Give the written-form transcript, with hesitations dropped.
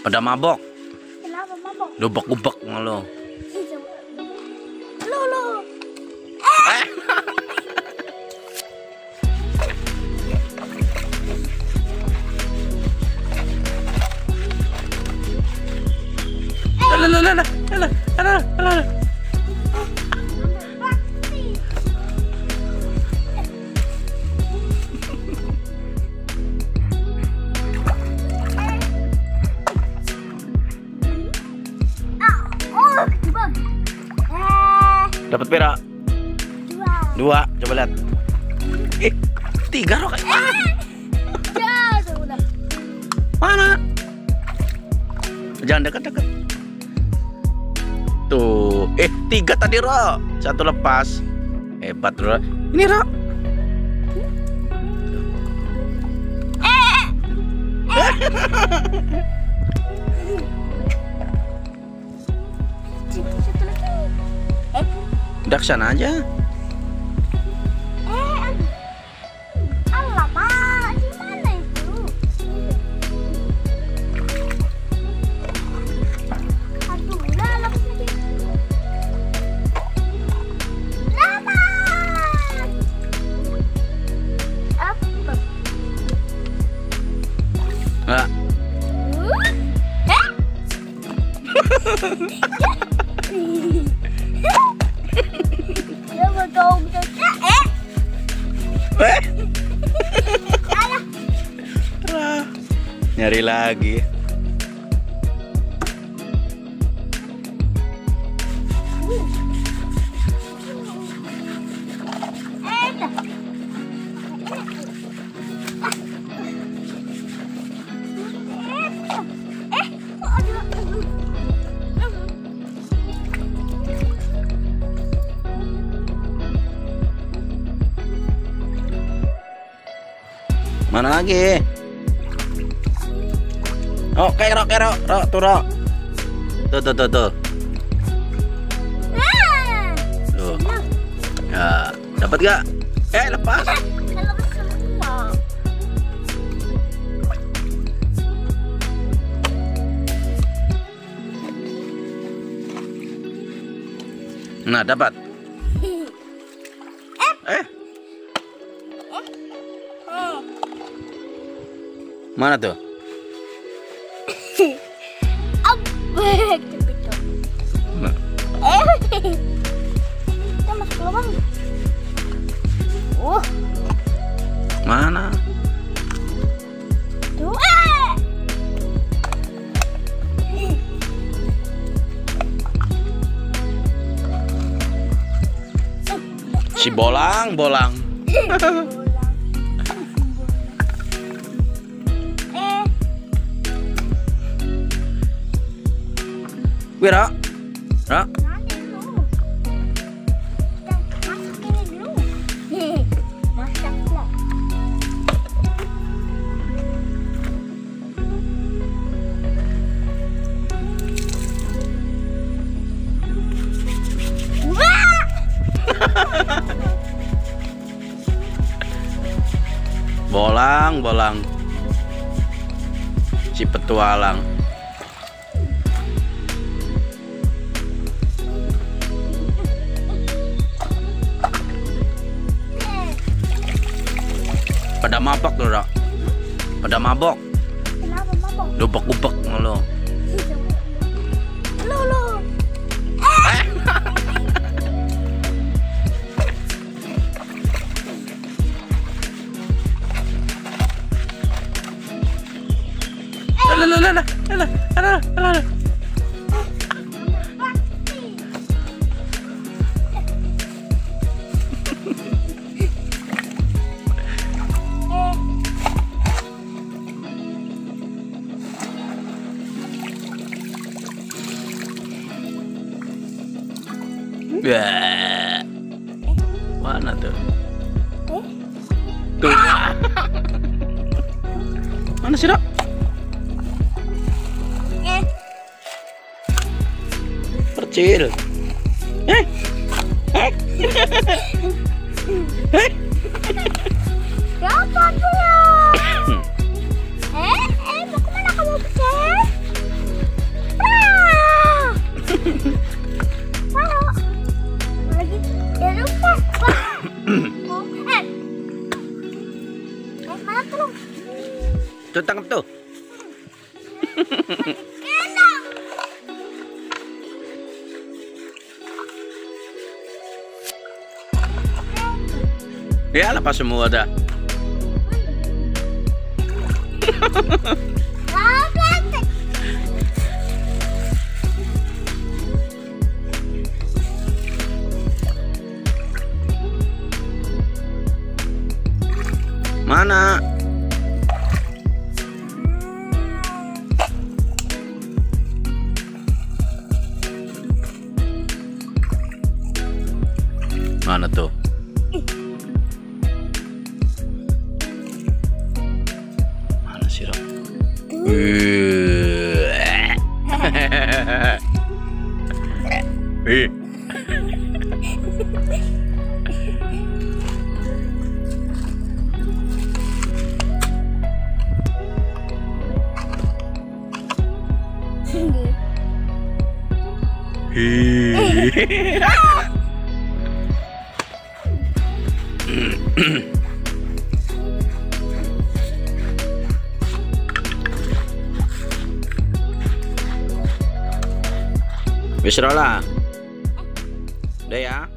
Pada mabok. Kenapa mabok? Dubek-dubek lo. Lo. Alah. Dapat pera? Dua. Coba lihat. 3 Rok. Mana? Jangan dekat-dekat. Tuh. 3 tadi, Rok. 1 lepas. Hebat, Rok. Ini, Rok. Udah kesana aja. Alamak, gimana itu? Aduh, dalam lagi. Lama. Apa? Nah. Dia bergaung Nyari lagi. Mana lagi? Oh, Rok, tuh, Rok. Tuh. Tuh. Ya, dapat gak? Lepas. Lepas semua. Nah, dapat. Mana tuh? Abek, cepet. Kita masuk lubang. Mana? Tuh. Si bolang. Wira. Rok. Nanti dulu. Kita masak ini dulu. Masaklah. Bolang. Si petualang. Pada mabok tuh, Rok. Pada mabok. Kenapa mabok? Dubek-dubek lo. Lo. Alah. Mana tuh? Tuh. Mana sih, Rok? Percil. Siapa tuh? Mau kemana kamu, Percil? Tuh tangkap tuh. Ya lepas semua dah. Mana? Mana tuh? Mana sih, Rob? Wis ora lah. Udah ya.